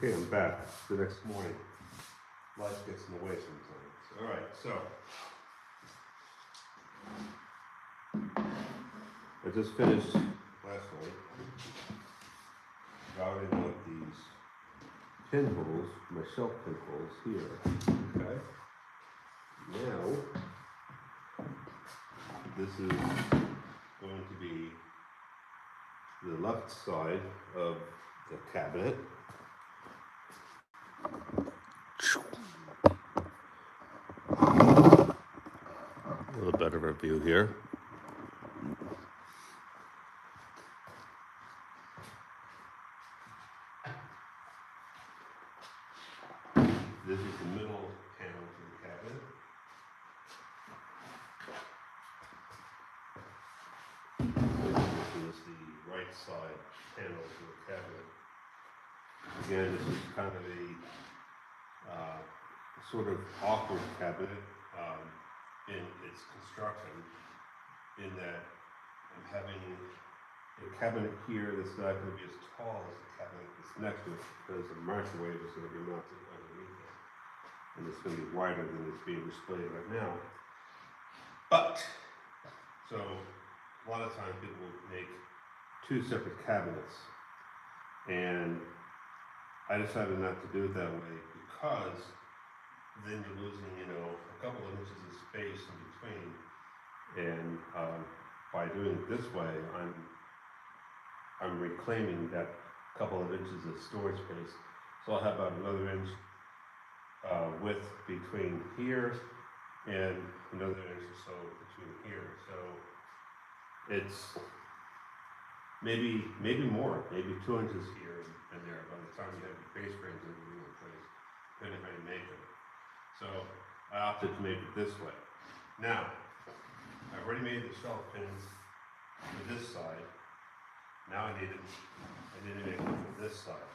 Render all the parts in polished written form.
Okay, I'm back the next morning. Life gets in the way sometimes. All right, so I just finished last night routing out these pinholes, my shelf pinholes here. Okay. Now, this is going to be the left side of the cabinet. A little better of a view here. This is the middle panel to the cabinet. This is the right side panel to the cabinet. Again, this is kind of a sort of awkward cabinet in its construction, in that I'm having a cabinet here that's not going to be as tall as the cabinet that's next to it, because the microwave is going to be mounted underneath it, and it's going to be wider than it's being displayed right now. But, so a lot of times people will make two separate cabinets, and I decided not to do it that way, because then you're losing, a couple of inches of space in between. And by doing it this way, I'm reclaiming that couple of inches of storage space. So I'll have about another inch width between here and another inch or so between here. So it's maybe more, maybe 2 inches here and there by the time you have your face frames and everything in place, depending how you make it. So I opted to make it this way. Now, I've already made the shelf pins for this side. Now I need to make them for this side.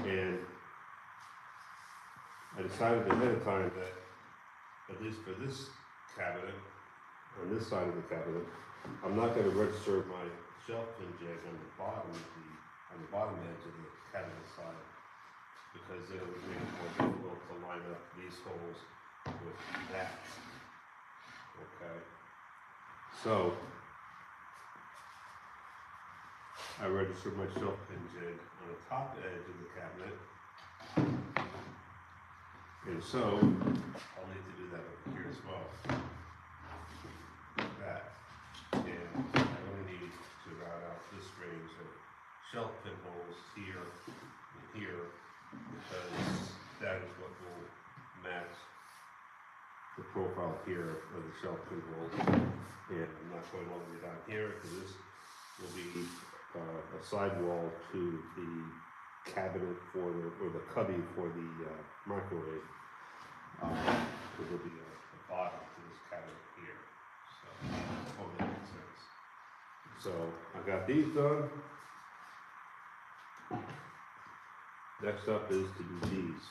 And I decided ahead of time that, at least for this cabinet, on this side of the cabinet, I'm not going to register my shelf pin jig on the bottom edge of the cabinet side, because it would make it more difficult to line up these holes with that. Okay. So I registered my shelf pin jig on the top edge of the cabinet. And so I'll need to do that over here as well. Like that. And I only need to route out this range of shelf pin holes here and here, because that is what will match the profile here of the shelf pin holes. And I'm not going all the way down here, because this will be a sidewall to the cabinet or the cubby for the microwave. There will be a bottom to this cabinet here. So, hope that makes sense. So I got these done. Next up is to do these.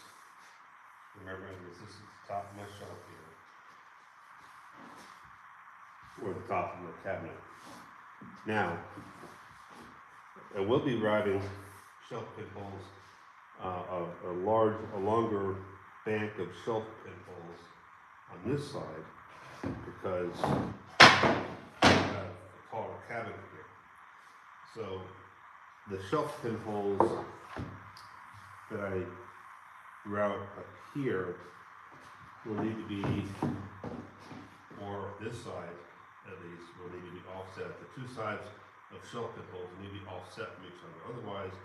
Remembering this is the top of my shelf here, or the top of the cabinet. Now, I will be routing shelf pin holes, a longer bank of shelf pin holes on this side, because I have a taller cabinet here. So the shelf pin holes that I route up here will need to be, or this side at least, will need to be offset. The two sides of shelf pin holes need to be offset from each other. Otherwise,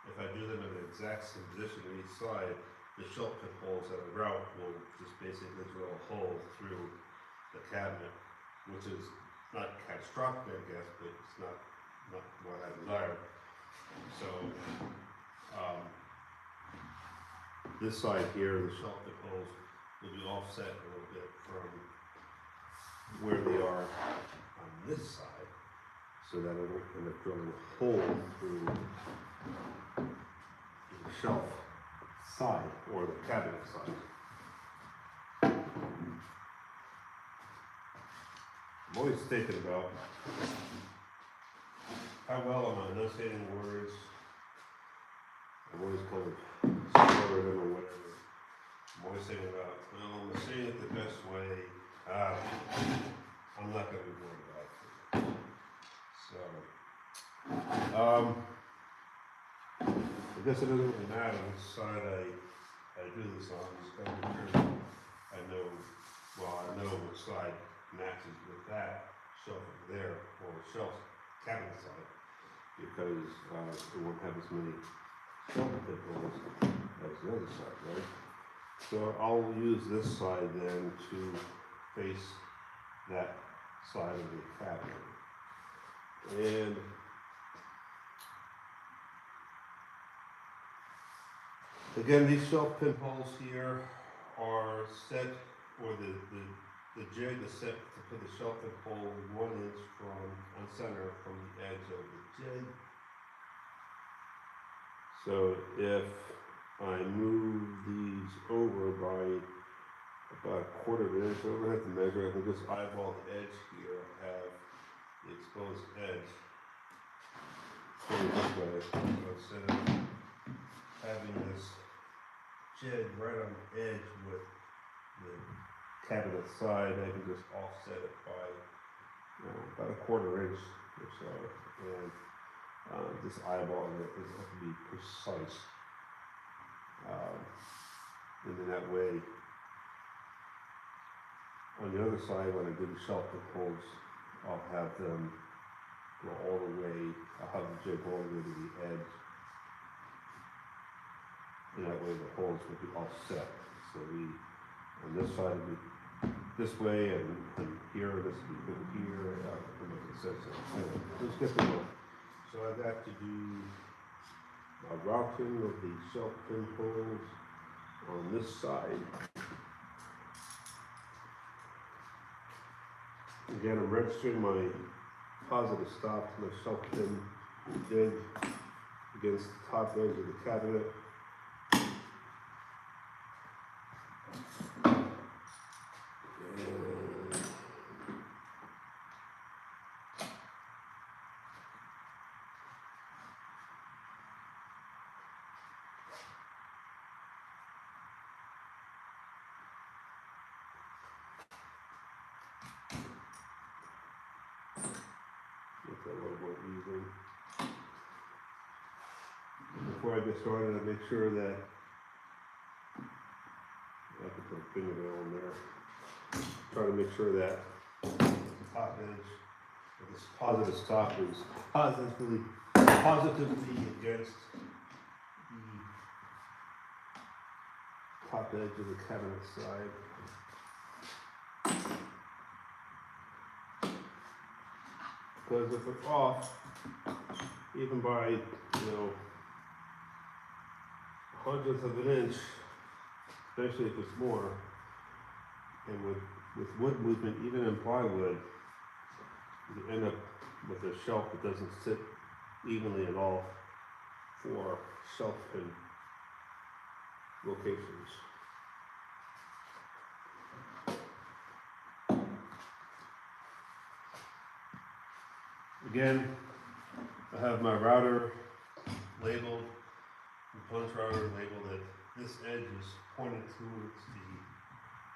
if I do them in the exact same position on each side, the shelf pin holes that I route will just basically drill a hole through the cabinet, which is not catastrophic, I guess, but it's not what I desire. So, this side here, the shelf pin holes will be offset a little bit from where they are on this side, so that I won't end up drilling a hole through the shelf side or the cabinet side. I'm always thinking about how well am I enunciating words, I've always kind of supported him or whatever. I'm always saying about, well, I'm saying it the best way. I'm not gonna be worried about it. So, I guess it doesn't really matter which side I do this on. Just gotta make sure I know, well, I know which side matches with that shelf over there, or shelf cabinet side, because it won't have as many shelf holes as the other side, right? So I'll use this side then to face that side of the cabinet. And again, these shelf pinholes here are set, or the jig is set to put the shelf pinhole 1 inch from on center from the edge of the jig. So if I move these over by about 1/4 inch, I don't have to measure, I can just eyeball the edge here, have the exposed edge going this way. So instead of having this jig right on the edge with the cabinet side, I can just offset it by about 1/4 inch or so, and this eyeball it doesn't have to be precise. And then that way, on the other side, when I do the shelf pinholes, I'll have them go all the way, I'll have the jig all the way to the edge. And that way the holes will be all set. So on this side will be this way, and here, this will be good here, and make it sense. Anyway, let's get to work. So I've got to do a routing of the shelf pinholes on this side. Again, I'm registering my positive stop to my shelf pin jig against the top edge of the cabinet. Make that a little more even. Before I get started, I make sure that I can put a fingernail in there. Try to make sure that the top edge of this positive stop is positively against the top edge of the cabinet side. Because if it's off, even by, 1/100th of an inch, especially if it's more, and with wood movement, even in plywood, you end up with a shelf that doesn't sit evenly at all for shelf pin locations. Again, I have my router labeled, the punch router labeled that this edge is pointed towards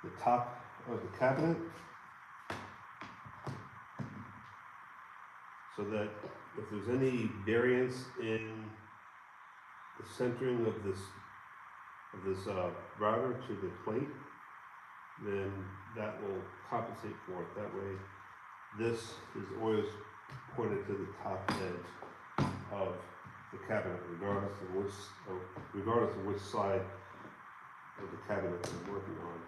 the top of the cabinet, so that if there's any variance in the centering of this router to the plate, then that will compensate for it. That way, this is always pointed to the top edge of the cabinet, regardless of which side of the cabinet I'm working on.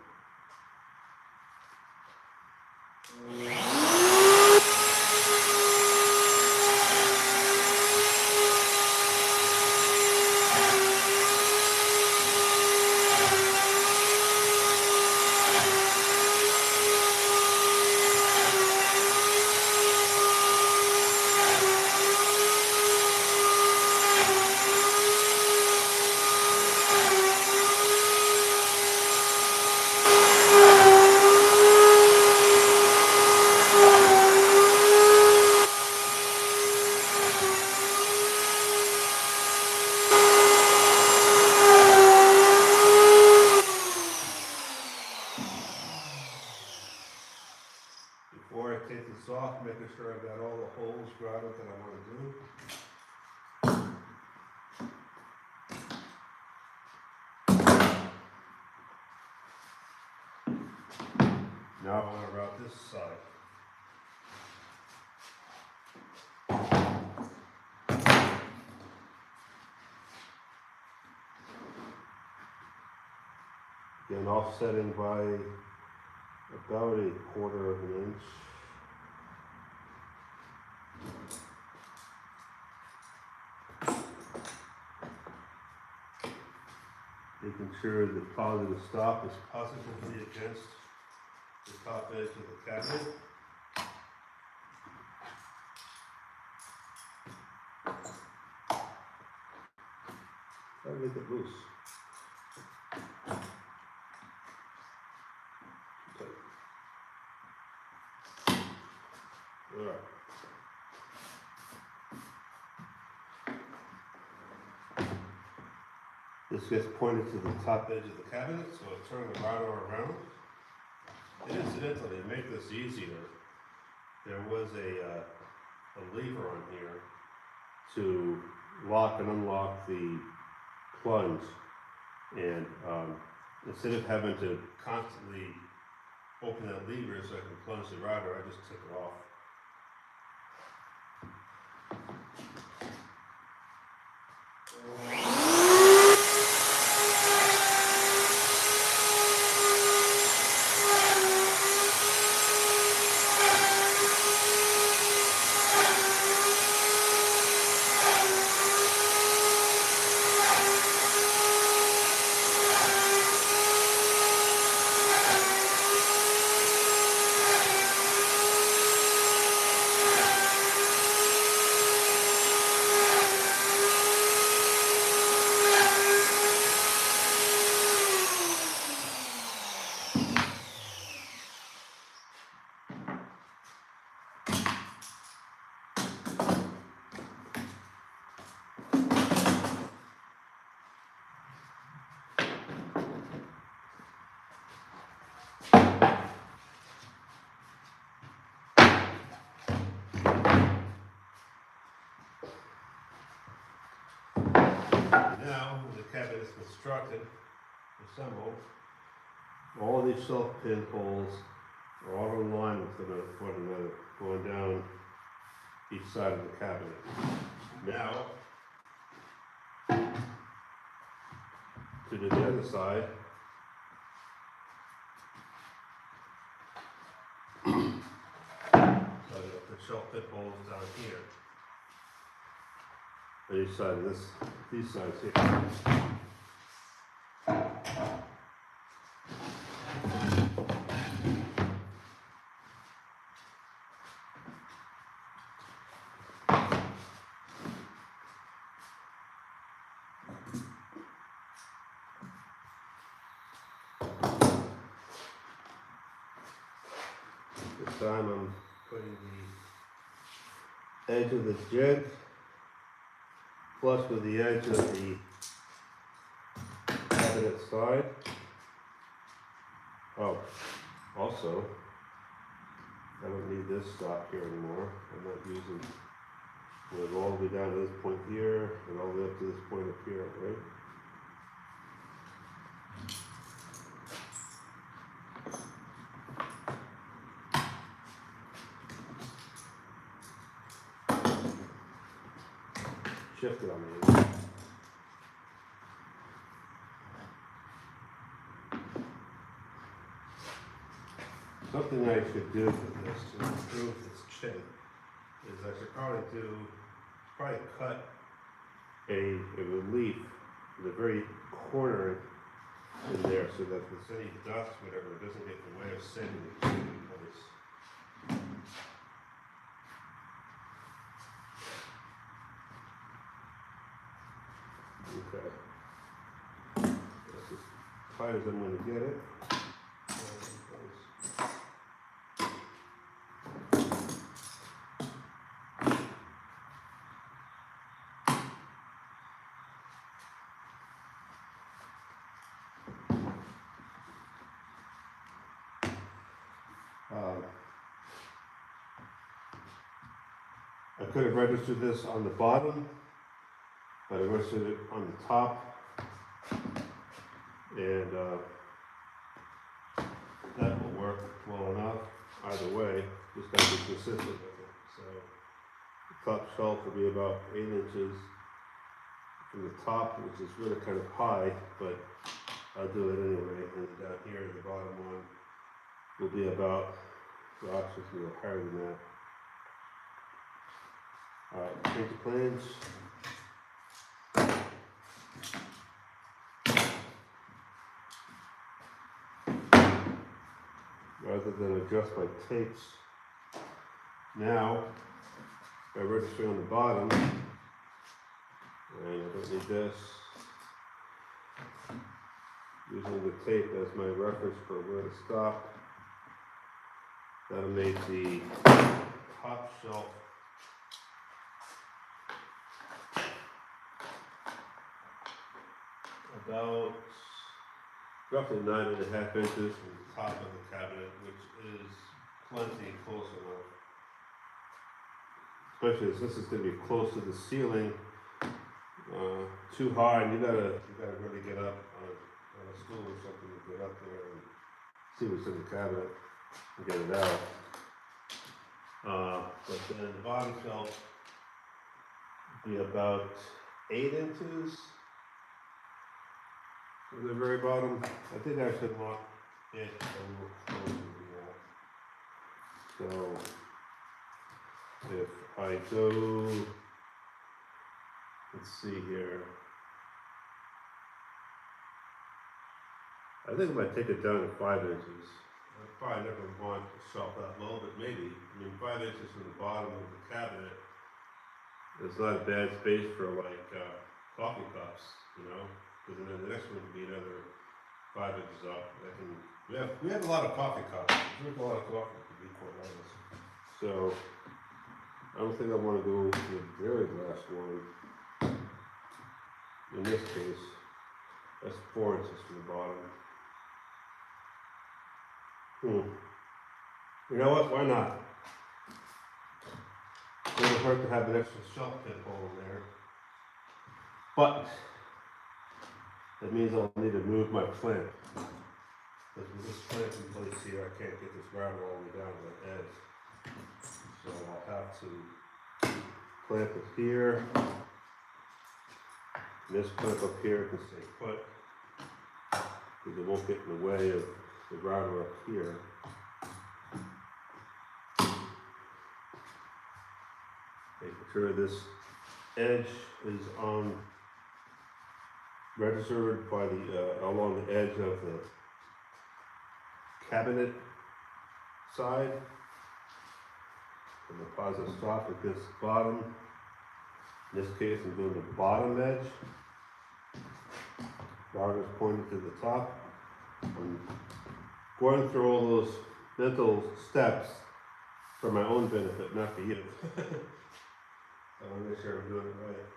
before I take this off, making sure I've got all the holes grouted that I want to do. Now I want to route this side. Again, offsetting by about 1/4 of an inch. Making sure the positive stop is positively against the top edge of the cabinet. Try to make it loose. All right. This gets pointed to the top edge of the cabinet, so I turn the router around. And incidentally, to make this easier, there was a lever on here to lock and unlock the plunge. And instead of having to constantly open that lever so I can plunge the router, I just took it off. Now, when the cabinet is constructed, assembled, all of these self-pin holes are all in line with one another, going down each side of the cabinet. Now, to do the other side, so the shelf-pin holes down here. On each side of these sides here. This time I'm putting the edge of the jig flush with the edge of the cabinet side. Oh, also, I don't need this stop here anymore. I'm not using, we'll go all the way down to this point here and all the way up to this point up here, right? Shift it on me. Something I should do with this to improve this chin is I should probably cut a relief in the very corner in there so that if there's any dust, whatever, it doesn't get in the way of setting the chin in place. Okay. That's as tight as I'm going to get it. I could have registered this on the bottom, but I registered it on the top. And that will work well enough. Either way, just gotta be consistent with it. So the top shelf will be about 8 inches from the top, which is really kind of high, but I'll do it anyway. And down here, the bottom one will be about, well, actually it's a little higher than that. Alright, paint the plans. Rather than adjust by tapes. Now, by registering on the bottom, and I don't need this, using the tape as my reference for where to stop, that'll make the top shelf about roughly 9.5 inches from the top of the cabinet, which is plenty close enough. Especially as this is going to be close to the ceiling, too high, and you gotta really get up on a stool or something to get up there and see what's in the cabinet and get it out. But then the bottom shelf will be about 8 inches. To the very bottom, I think I should want it a little closer than that. So if I go, let's see here. I think if I take it down to 5 inches, I probably never want the shelf that low, but maybe. I mean, 5 inches from the bottom of the cabinet is not a bad space for like coffee cups, you know? Because then the next one would be another 5 inches up. We have a lot of coffee cups. We drink a lot of coffee, to be quite honest. So I don't think I want to go to the very last one. In this case, that's 4 inches from the bottom. You know what? Why not? It doesn't hurt to have an extra shelf pin hole in there. But that means I'll need to move my plant. Because with this plant in place here, I can't get this router all the way down to the edge. So I'll have to clamp it here. And this clamp up here can stay put, because it won't get in the way of the router up here. Making sure this edge is on registered by the along the edge of the cabinet side. And the positive stop against the bottom. In this case, I'm doing the bottom edge. Router's pointed to the top. I'm going through all those mental steps for my own benefit, not for you. I want to make sure I'm doing it right.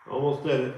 Almost did it.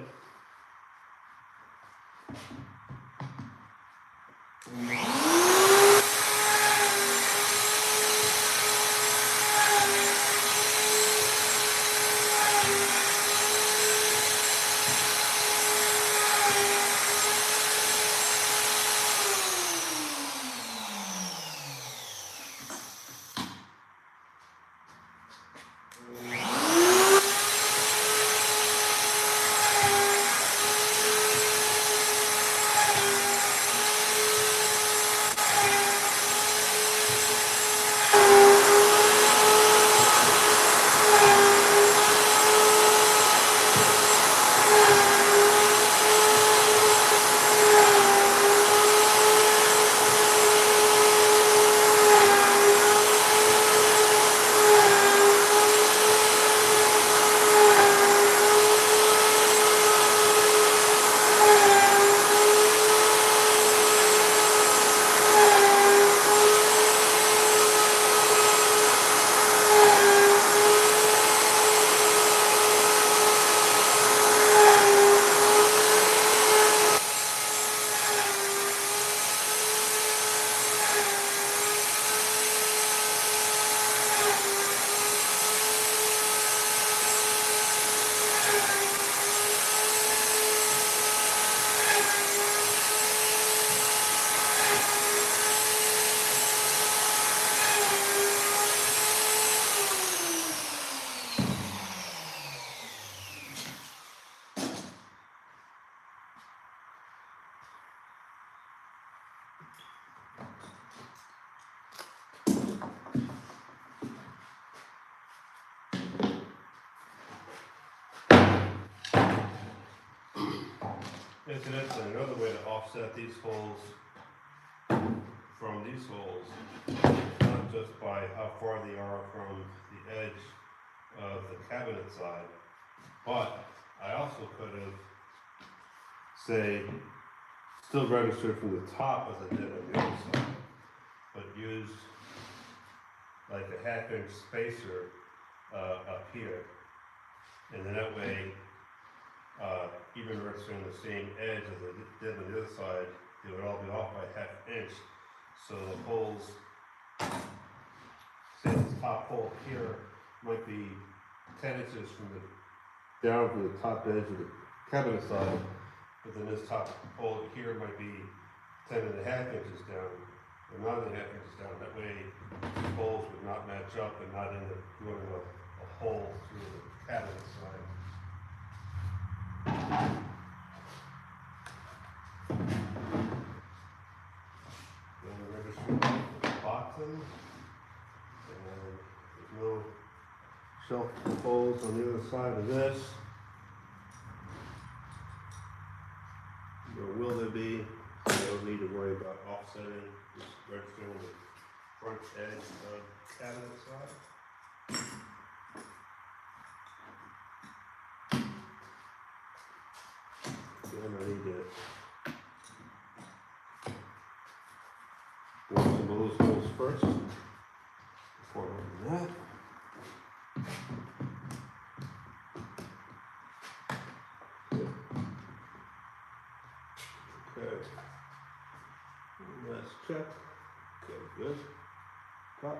Incidentally, another way to offset these holes from these holes, not just by how far they are from the edge of the cabinet side, but I also could have, say, still registered from the top as I did on the other side, but used like a 1/2 inch spacer up here, and then that way, even registering the same edge as I did on the other side, they would all be off by 1/2 inch. So the holes, say this top hole here might be 10 inches down from the top edge of the cabinet side, but then this top hole here might be 10.5 inches down, or 9.5 inches down. That way, the holes would not match up and not end up doing a hole through the cabinet side. Then the registry at the bottom, and there's no shelf holes on the other side of this. Nor will there be, so you don't need to worry about offsetting, just registering the front edge of the cabinet side. Then I need to work some of those holes first before I do that. Okay. Last check. Okay, good. Cut.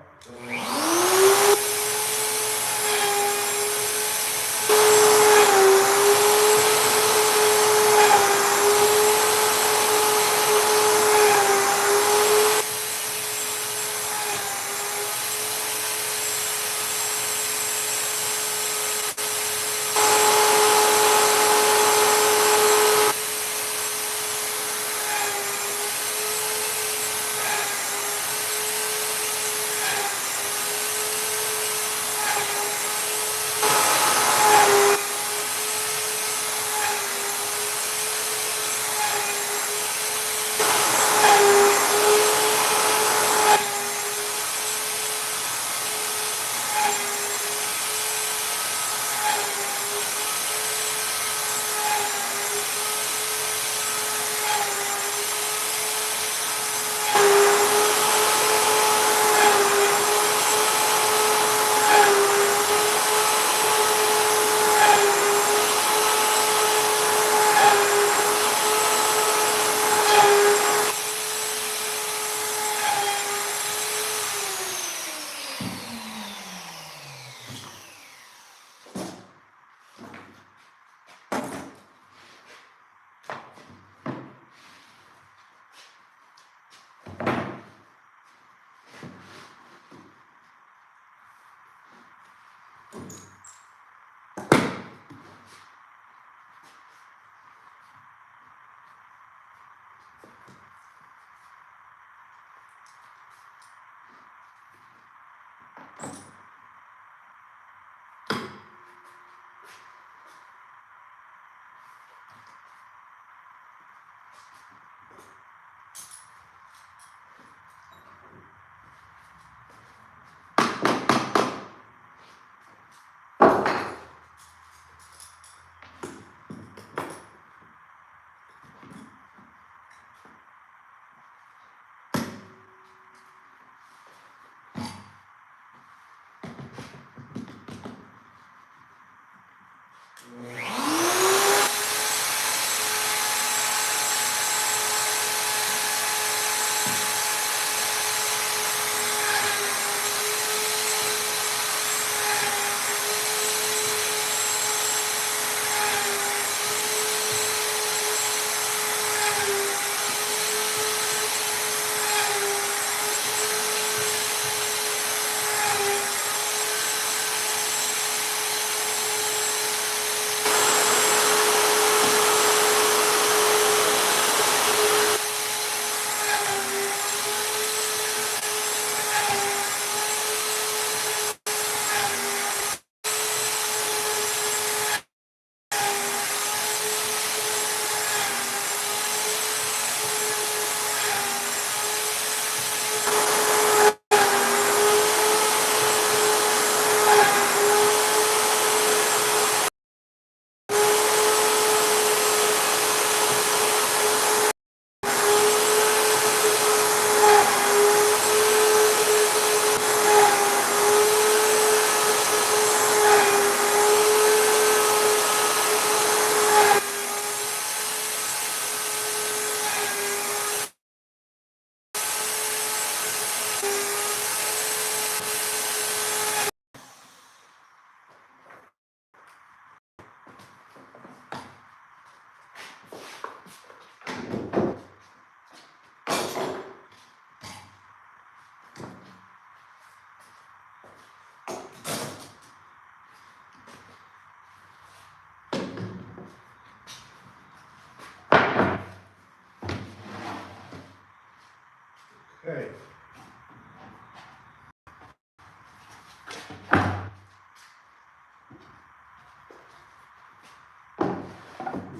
Okay.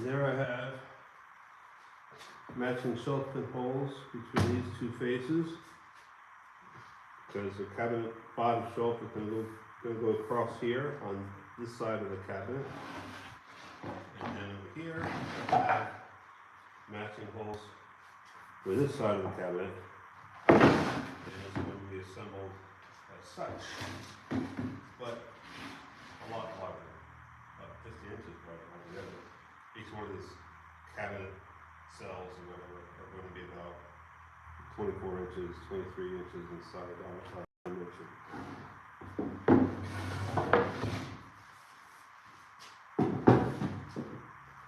There I have matching shelf pin holes between these two faces, because the cabinet bottom shelf is going to go across here on this side of the cabinet, and then over here I have matching holes for this side of the cabinet, and it's going to be assembled as such, but a lot larger, about 50 inches larger altogether. Each one of these cabinet cells or whatever are going to be about 24 inches, 23 inches inside our dimension.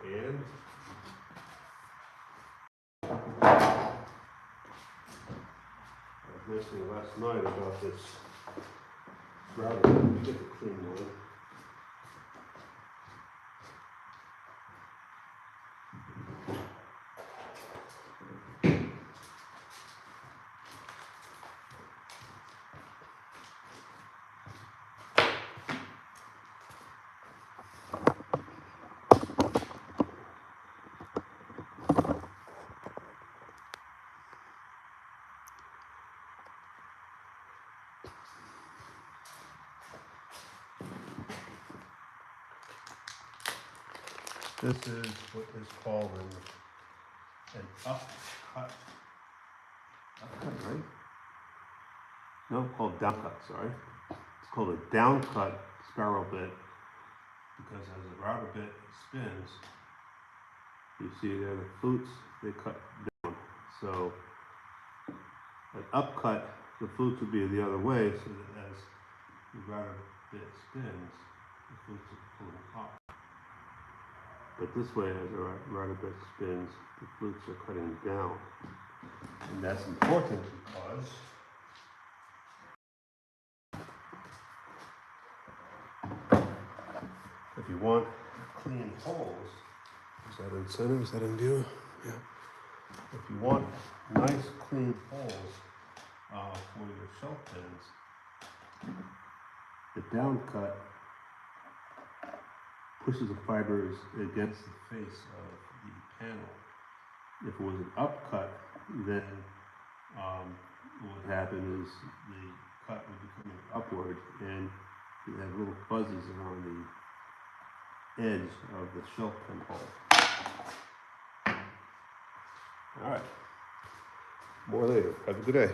And I was mentioning last night about this router. We get the clean one. This is what is called an upcut. Upcut, right? No, called downcut, sorry. It's called a downcut spiral bit, because as the router bit spins, you see there the flutes, they cut down. So an upcut, the flutes would be the other way, so that as the router bit spins, the flutes are pulling up. But this way, as the router bit spins, the flutes are cutting down. And that's important because if you want clean holes, is that in center? Is that in view? Yeah. If you want nice clean holes for your shelf pins, the down cut pushes the fibers against the face of the panel. If it was an upcut, then what would happen is the cut would be coming upward, and you have little buzzes around the edge of the shelf pin hole. All right, more later. Have a good day.